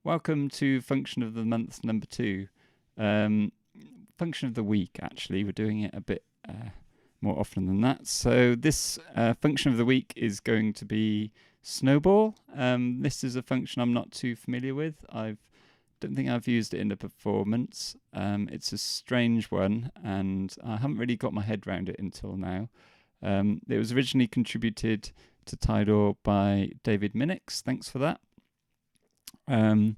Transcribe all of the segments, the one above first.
Welcome to Function of the Month number 2. Function of the Week, actually. We're doing it a bit more often than that. So this Function of the Week is going to be snowball. This is a function I'm not too familiar with. Don't think I've used it in a performance. It's a strange one, and I haven't really got my head around it until now. It was originally contributed to Tidal by David Minix. Thanks for that. And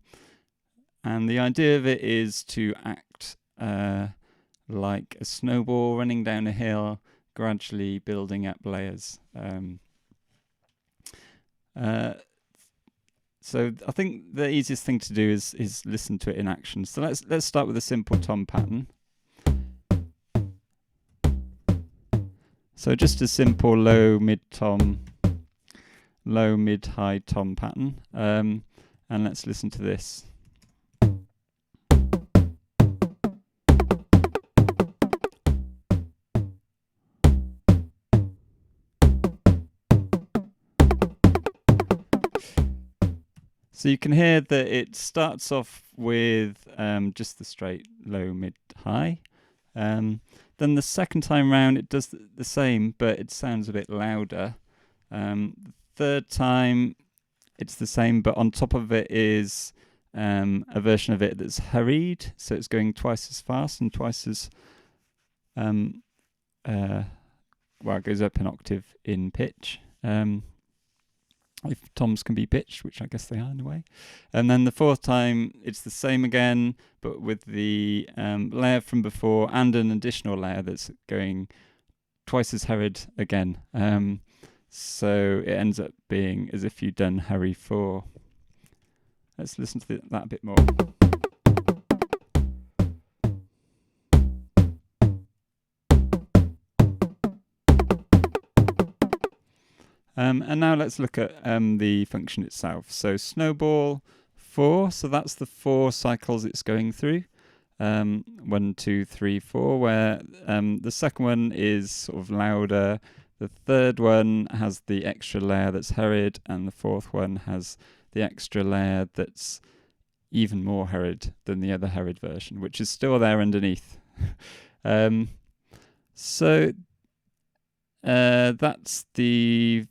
the idea of it is to act like a snowball running down a hill, gradually building up layers. So I think the easiest thing to do is listen to it in action. So let's start with a simple tom pattern. So just a simple low mid high tom pattern. And let's listen to this. So you can hear that it starts off with just the straight low, mid, high. Then the second time round it does the same, but it sounds a bit louder. The third time it's the same, but on top of it is a version of it that's hurried, so it's going twice as fast and twice as it goes up an octave in pitch. If toms can be pitched, which I guess they are in a way. And then the fourth time, it's the same again, but with the layer from before and an additional layer that's going twice as hurried again. So it ends up being as if you'd done hurry 4. Let's listen to that a bit more. And now let's look at the function itself. So snowball 4, so that's the 4 cycles it's going through. 1, 2, 3, 4, where the second one is sort of louder. The third one has the extra layer that's hurried, and the fourth one has the extra layer that's even more hurried than the other hurried version, which is still there underneath. So that's the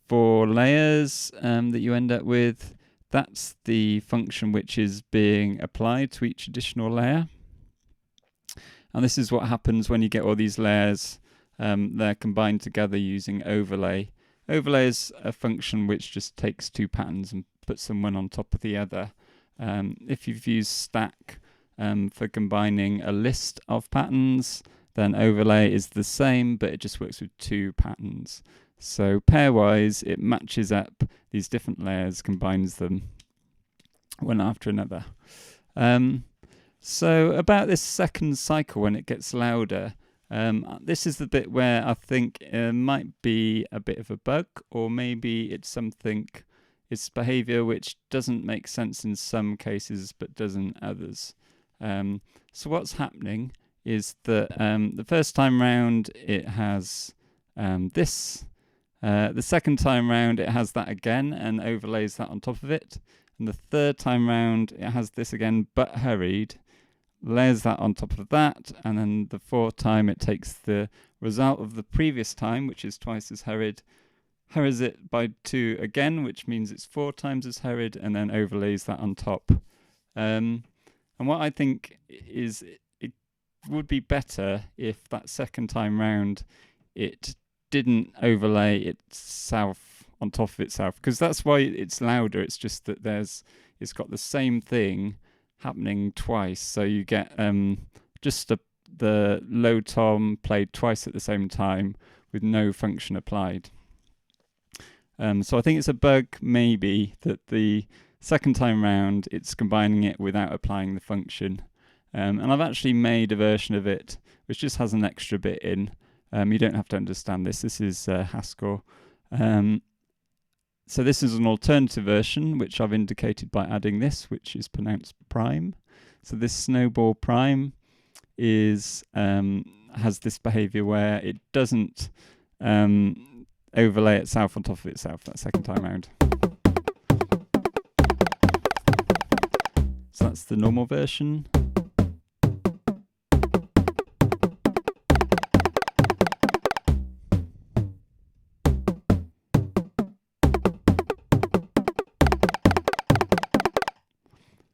4 layers that you end up with. That's the function which is being applied to each additional layer. And this is what happens when you get all these layers. They're combined together using overlay. Overlay is a function which just takes 2 patterns and puts them one on top of the other. If you've used stack for combining a list of patterns, then overlay is the same, but it just works with 2 patterns. So pairwise, it matches up these different layers, combines them one after another. So about this second cycle, when it gets louder, this is the bit where I think it might be a bit of a bug, or maybe it's behavior which doesn't make sense in some cases but does in others. So what's happening is that the first time round it has this. The second time round it has that again and overlays that on top of it. And the third time round it has this again but hurried, layers that on top of that, and then the fourth time it takes the result of the previous time, which is twice as hurried, hurries it by 2 again, which means it's 4 times as hurried, and then overlays that on top. And what I think is it would be better if that second time round it didn't overlay itself on top of itself, because that's why it's louder. It's just that it's got the same thing happening twice, so you get just the low tom played twice at the same time with no function applied. So I think it's a bug maybe that the second time round it's combining it without applying the function. And I've actually made a version of it which just has an extra bit in. You don't have to understand this. This is Haskell. So this is an alternative version, which I've indicated by adding this, which is pronounced prime. So this snowball prime has this behavior where it doesn't overlay itself on top of itself that second time round. that's the normal version.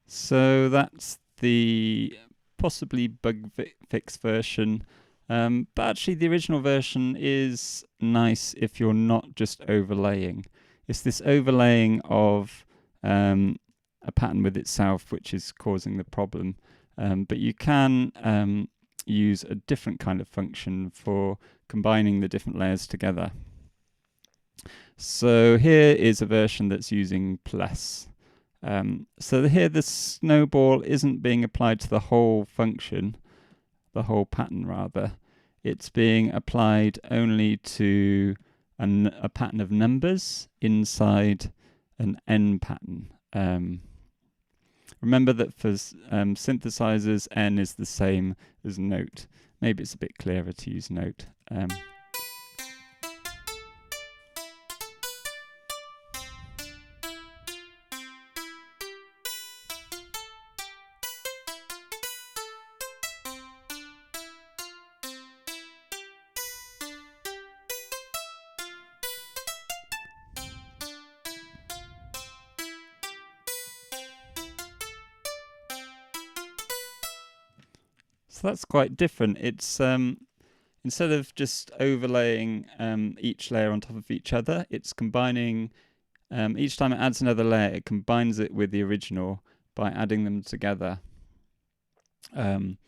So that's the possibly bug fix version. But actually the original version is nice if you're not just overlaying. It's this overlaying of a pattern with itself which is causing the problem. But you can use a different kind of function for combining the different layers together. So here is a version that's using plus. So here the snowball isn't being applied to the whole function, the whole pattern rather. It's being applied only to a pattern of numbers inside an n pattern. Remember that for synthesizers, n is the same as note. Maybe it's a bit clearer to use note. So that's quite different. It's instead of just overlaying each layer on top of each other, it's combining, each time it adds another layer, it combines it with the original by adding them together. And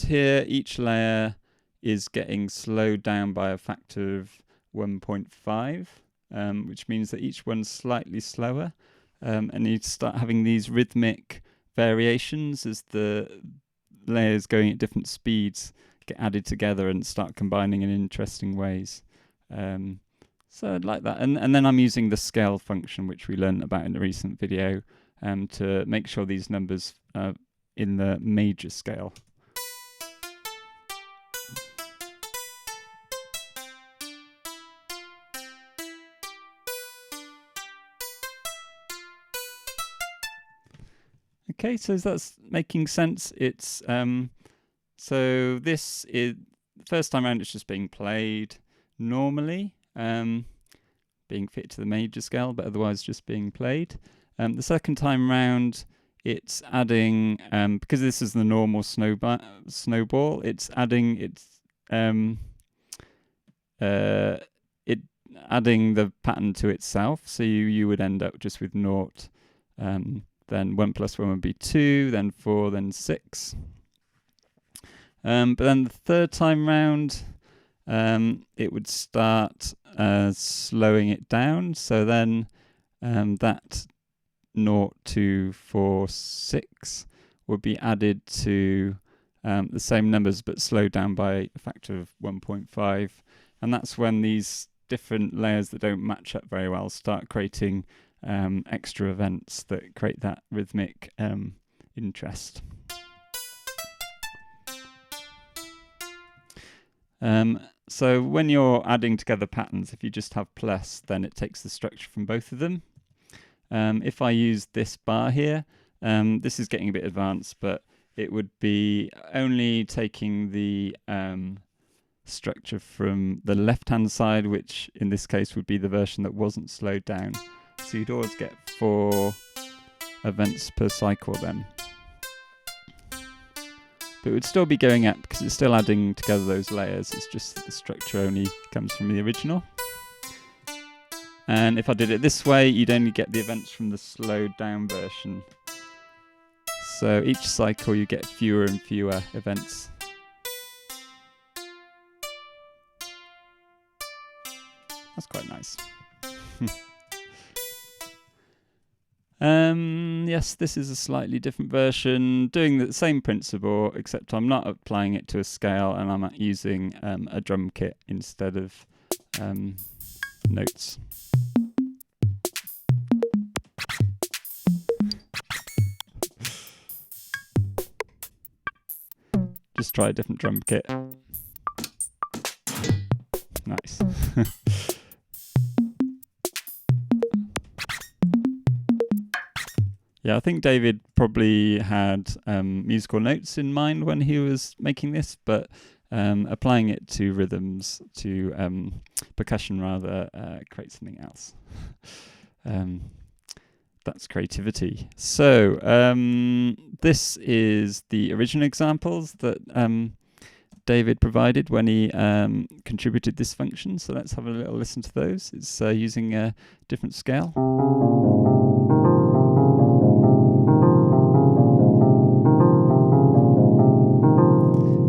here each layer is getting slowed down by a factor of 1.5, which means that each one's slightly slower. And you start having these rhythmic variations as the layers going at different speeds get added together and start combining in interesting ways. So I'd like that. And then I'm using the scale function, which we learned about in a recent video, to make sure these numbers are in the major scale. Okay, so that's making sense. It's so this is first time around. It's just being played normally, being fit to the major scale, but otherwise just being played. The second time round, it's adding because this is the normal snowball. It's adding adding the pattern to itself. So you would end up just with naught. Then 1 plus 1 would be 2, then 4, then 6. But then the third time round, it would start slowing it down. So then that 0, 2, 4, 6 would be added to the same numbers but slowed down by a factor of 1.5. And that's when these different layers that don't match up very well start creating extra events that create that rhythmic interest. So when you're adding together patterns, if you just have plus, then it takes the structure from both of them. If I use this bar here, this is getting a bit advanced, but it would be only taking the structure from the left-hand side, which in this case would be the version that wasn't slowed down. So you'd always get 4 events per cycle then. But it would still be going up because it's still adding together those layers. It's just that the structure only comes from the original. And if I did it this way, you'd only get the events from the slowed down version. So each cycle you get fewer and fewer events. That's quite nice. Yes, this is a slightly different version, doing the same principle, except I'm not applying it to a scale and I'm using a drum kit instead of notes. Just try a different drum kit. Nice. Yeah, I think David probably had musical notes in mind when he was making this, but applying it to rhythms, to percussion rather, creates something else. That's creativity. So this is the original examples that David provided when he contributed this function. So let's have a little listen to those. It's using a different scale.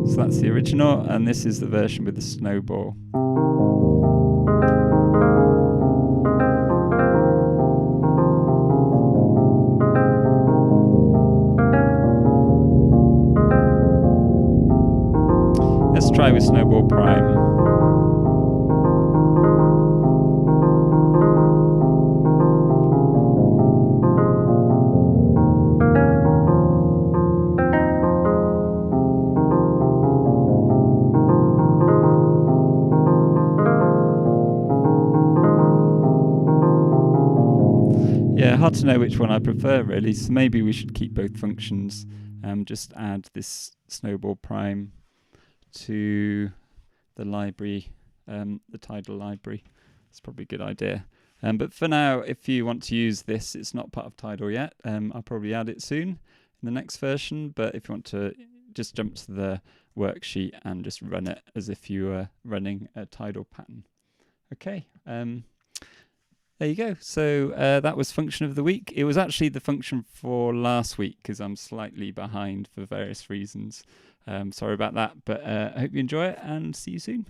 So that's the original, and this is the version with the snowball. Let's try with snowball prime. Yeah, hard to know which one I prefer really, so maybe we should keep both functions. Just add this snowball prime to the library, the Tidal library. It's probably a good idea. But for now, if you want to use this, it's not part of Tidal yet. I'll probably add it soon in the next version, but if you want to just jump to the worksheet and just run it as if you were running a Tidal pattern. Okay. There you go. So that was function of the week. It was actually the function for last week because I'm slightly behind for various reasons. Sorry about that, but I hope you enjoy it and see you soon.